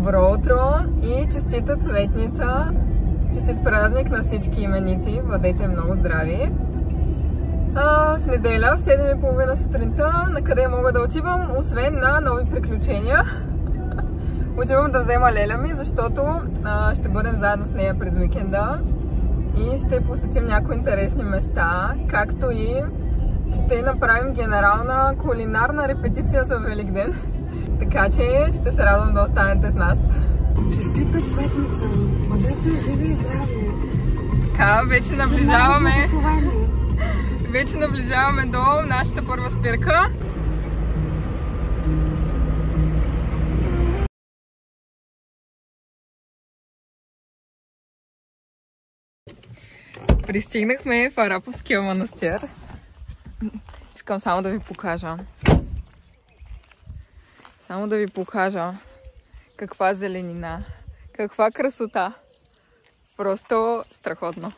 Добро утро и честита цветница! Честит празник на всички именици! Бъдете много здрави! В неделя в 7:30 сутринта на къде мога да отивам, освен на нови приключения? Отивам да взема леля ми, защото ще бъдем заедно с нея през уикенда и ще посетим някои интересни места, както и ще направим генерална кулинарна репетиция за Великден. Така че ще се радвам да останете с нас. Честита цветница! Бъдете живи и здрави! Така, вече наближаваме до нашата първа спирка. Пристигнахме в Араповския манастир. Искам само да ви покажа. Каква зеленина, каква красота. Просто страхотно.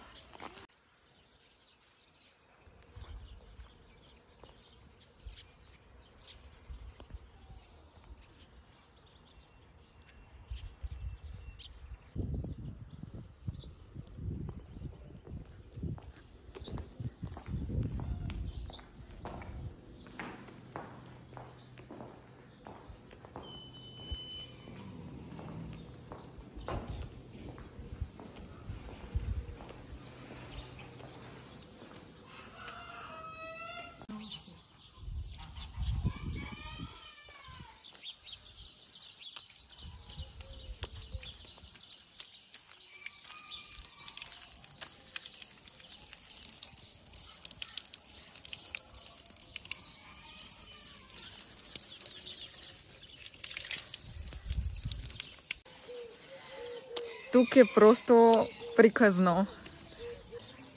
Тук е просто приказно.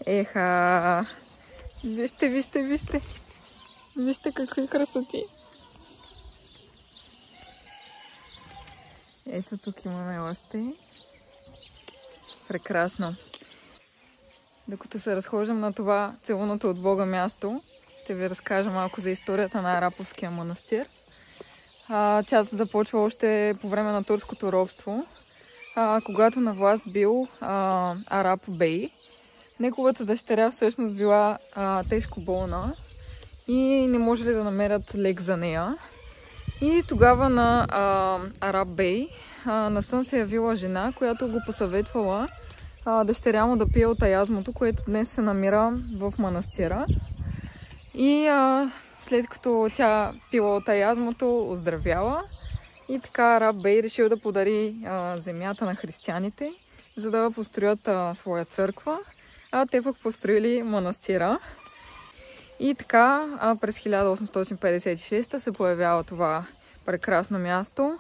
Еха! Вижте! Вижте какви красоти! Ето тук имаме още. Прекрасно! Докато се разхождам на това целуното от Бога място, ще ви разкажа малко за историята на Араповския манастир. Тя започва още по време на турското робство. Когато на власт бил Арап Бей, неговата дъщеря всъщност била тежко болна и не можели да намерят лек за нея. И тогава на Арап Бей на сън се явила жена, която го посъветвала дъщеря му да пие от аязмото, което днес се намира в манастира. И след като тя пила от аязмото, оздравяла. И така Арап Бей решил да подари земята на християните, за да построят своя църква, а те пък построили манастира. И така през 1856 се появява това прекрасно място.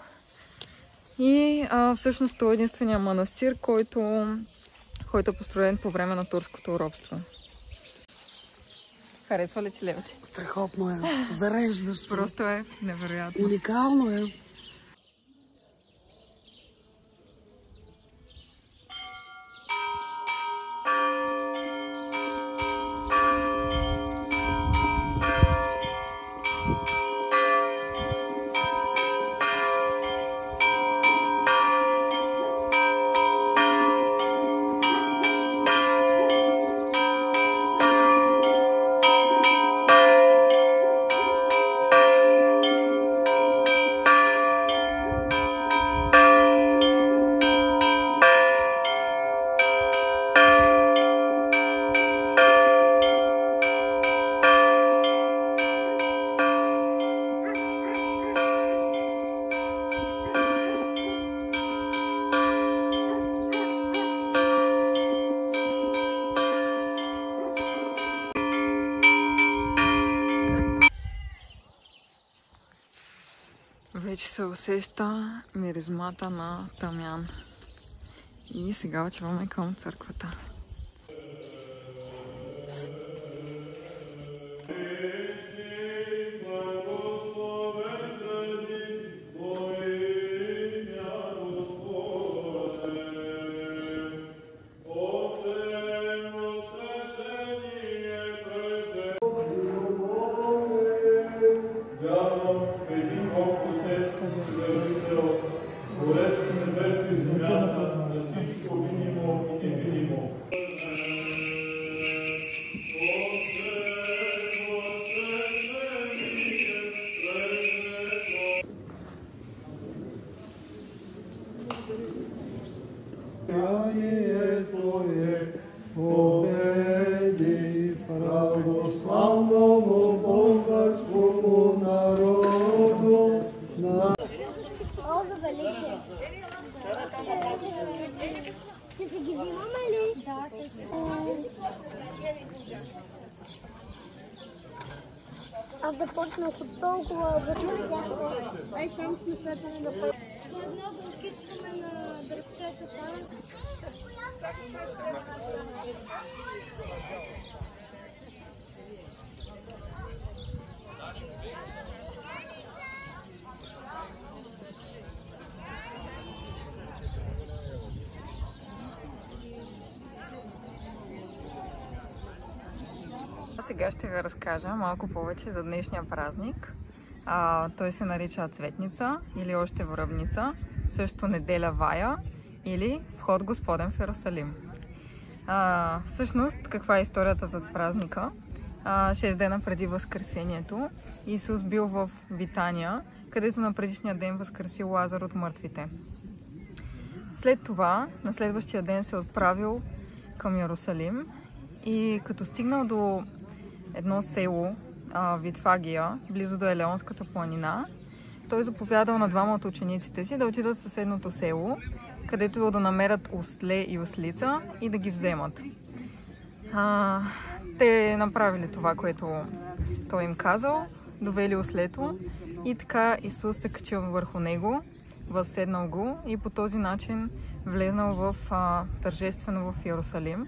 И всъщност това е единствения манастир, който е построен по време на турското робство. Харесва ли ти левче? Страхотно е, зареждащо. Просто е невероятно. Уникално е. Вече се усеща миризмата на тамян. И сега отиваме към църквата. Вярвам в един Бог Отец, Вседържител, Божествен Победи православному българскому народу. Ти си ги взимаме ли? Да. Аз започнах от толкова вътрешно. Ай, там сме сетени да пътим. Много скичваме на дръвчетата. Сега ще ви разкажа малко повече за днешния празник. Той се нарича Цветница или още Връбница, също неделя Вая или Вход Господен в Йерусалим. Всъщност, каква е историята зад празника? 6 дена преди Възкресението Исус бил в Витания, където на предишния ден възкресил Лазар от мъртвите. След това, на следващия ден се отправил към Йерусалим и като стигнал до едно село, Витфагия, близо до Елеонската планина, той заповядал на двама от учениците си да отидат в съседното село, където да намерят осле и ослица и да ги вземат. Те направили това, което той им казал, довели ослето и така Исус се качил върху него, възседнал го и по този начин влезнал в тържествено в Йерусалим,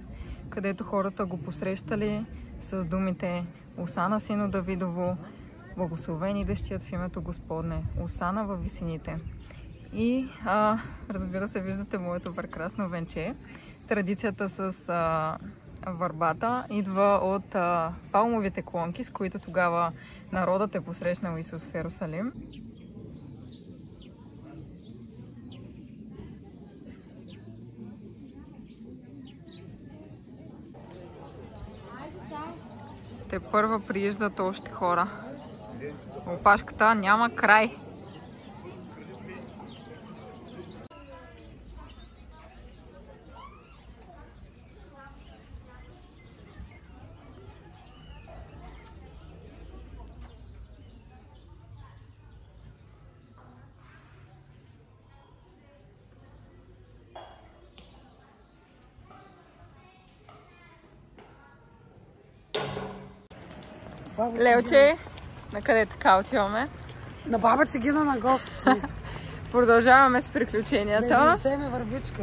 където хората го посрещали с думите Осана, сино Давидово, благословен идещият в името Господне, Осана във висините. И разбира се, виждате моето прекрасно венче. Традицията с върбата идва от палмовите клонки, с които тогава народът е посрещнал Исус в Йерусалим. Те първа прииждат още хора. Опашката няма край. Лелче, на къде така отиваме? На баба Чегина на гости. Продължаваме с приключенията. Влезли ме върбичка.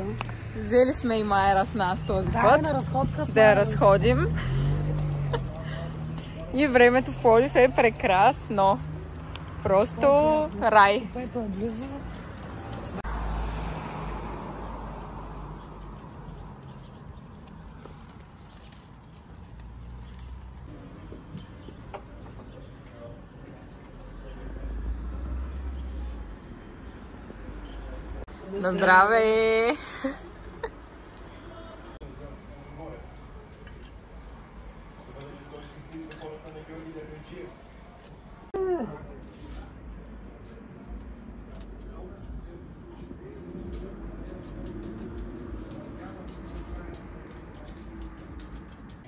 Взели сме и Майера с нас този път. Да, на разходка с да я разходим. И времето в Пловдив е прекрасно. Просто рай. Чепето е близо. На здраве!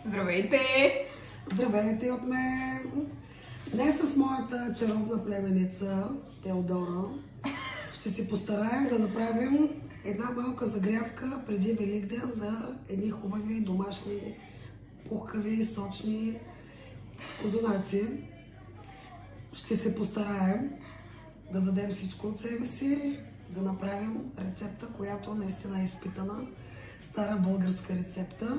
Здравейте! Здравейте от мен! Днес с моята чаровна племеница Теодора ще си постараем да направим една малка загрявка преди Великден за едни хубави домашни, пухкави, сочни козунаци. Ще се постараем да дадем всичко от себе си, да направим рецепта, която наистина е изпитана, стара българска рецепта.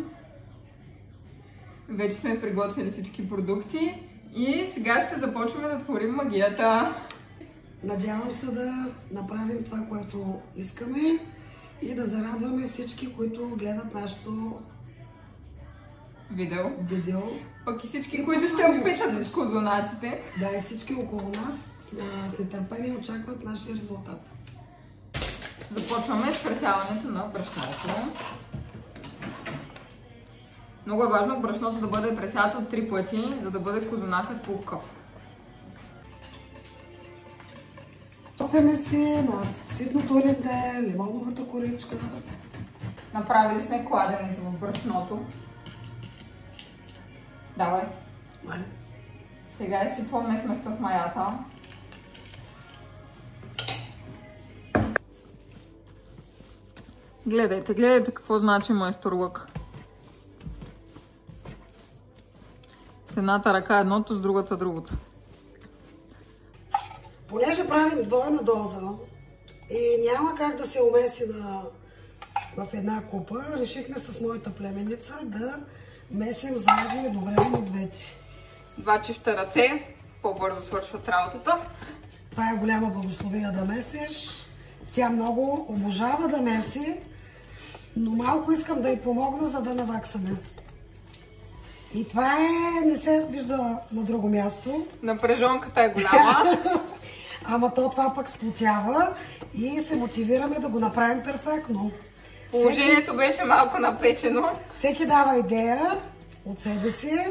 Вече сме приготвили всички продукти и сега ще започваме да творим магията. Надявам се да направим това, което искаме и да зарадваме всички, които гледат нашето видео. Пък и всички, които ще опитат от козунаците. Да, и всички около нас с нетърпение очакват нашия резултат. Започваме с пресяването на брашното. Много е важно брашното да бъде пресято 3 пъти, за да бъде козунакът пухкав. Готвяме си на ситното ленте, лимоновата коричка. Направили сме кладенец в брашното. Давай. Мале. Сега изсипваме сместа с маята. Гледайте какво значи майстор лък. С едната ръка едното, с другата другото. Понеже правим двойна доза и няма как да се умеси в една купа, решихме с моята племеница да месим заедно едновременно двете. 2 чифта ръце, по-бързо свършват работата. Това е голяма благословия да месиш. Тя много обожава да меси, но малко искам да й помогна, за да наваксаме. И това не се вижда на друго място. Напрежонката е голяма. Ама това пък сплотява и се мотивираме да го направим перфектно. Положението беше малко напечено. Всеки дава идея от себе си,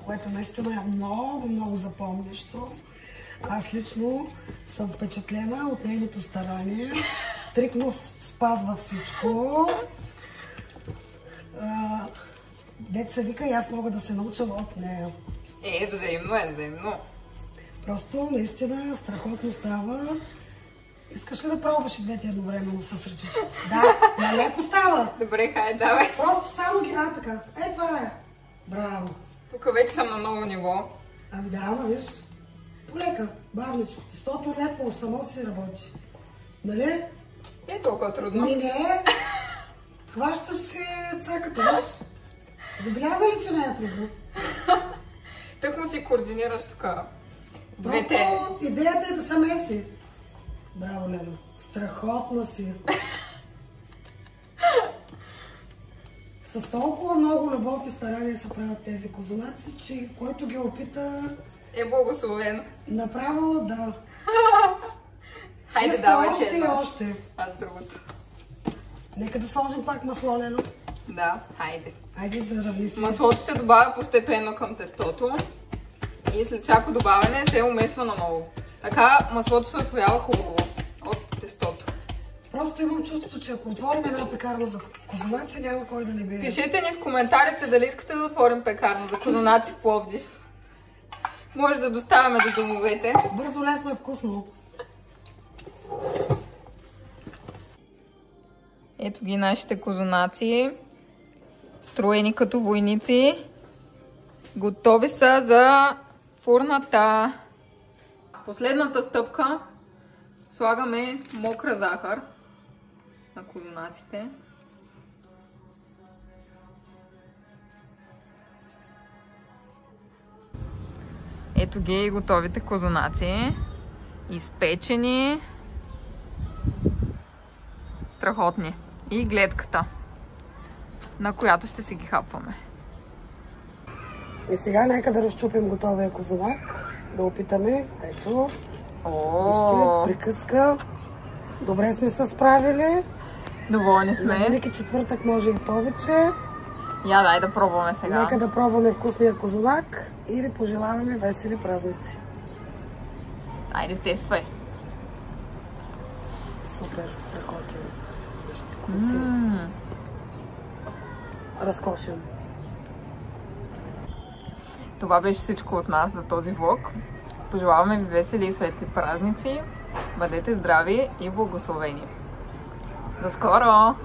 което наистина е много запомнящо. Аз лично съм впечатлена от нейното старание. Стриктно спазва всичко. Дет се вика и аз мога да се науча от нея. Взаимно. Просто наистина страхотно става. Искаш ли да пробваш и двете едновременно с ръчичите? Да, налеко става. Добре, хайде, давай. Просто само ги така. Това е. Браво. Тук вече съм на ново ниво. Ами да, ама виж. Полека, бавничко. Тестото леко само си работи. Нали? Е толкова трудно. Не. Хващаш си цаката, виж. Забеляза ли, че не е трудно? Тък му си координираш тук. Просто идеята е да се меси. Браво, Лело. Страхотна си. С толкова много любов и старание се правят тези козунаци, че който ги опита... Е благословен. Направо, да. Хайде, давай, че още и още. Аз другото. Нека да сложим пак масло, Лело. Да, хайде. Хайде, заравни си. Маслото се добавя постепенно към тестото и след всяко добавяне се умесва наново. Така маслото се освоява хубаво от тестото. Просто имам чувството, че ако отворим една пекарна за козунаци, няма кой да не бие. Пишете ни в коментарите дали искате да отворим пекарна за козунаци в Пловдив. Може да доставяме до домовете. Бързо, лесно и вкусно. Ето ги нашите козунаци. Строени като войници. Готови са за фурната. Последната стъпка. Слагаме мокра захар на козунаците. Ето ги готовите козунаци. Изпечени. Страхотни. И гледката, на която ще си ги хапваме. И сега нека да разчупим готовия козунак. Да опитаме. Ето. Вижте, приказка. Добре сме се справили. Доволни сме. На Велики четвъртък може и повече. Я дай да пробваме сега. Нека да пробваме вкусния козунак и ви пожелаваме весели празници. Айде, тествай. Супер, страхотен. Вижте, куци. Разкошен. Това беше всичко от нас за този влог. Пожелаваме ви весели и светли празници. Бъдете здрави и благословени. До скоро!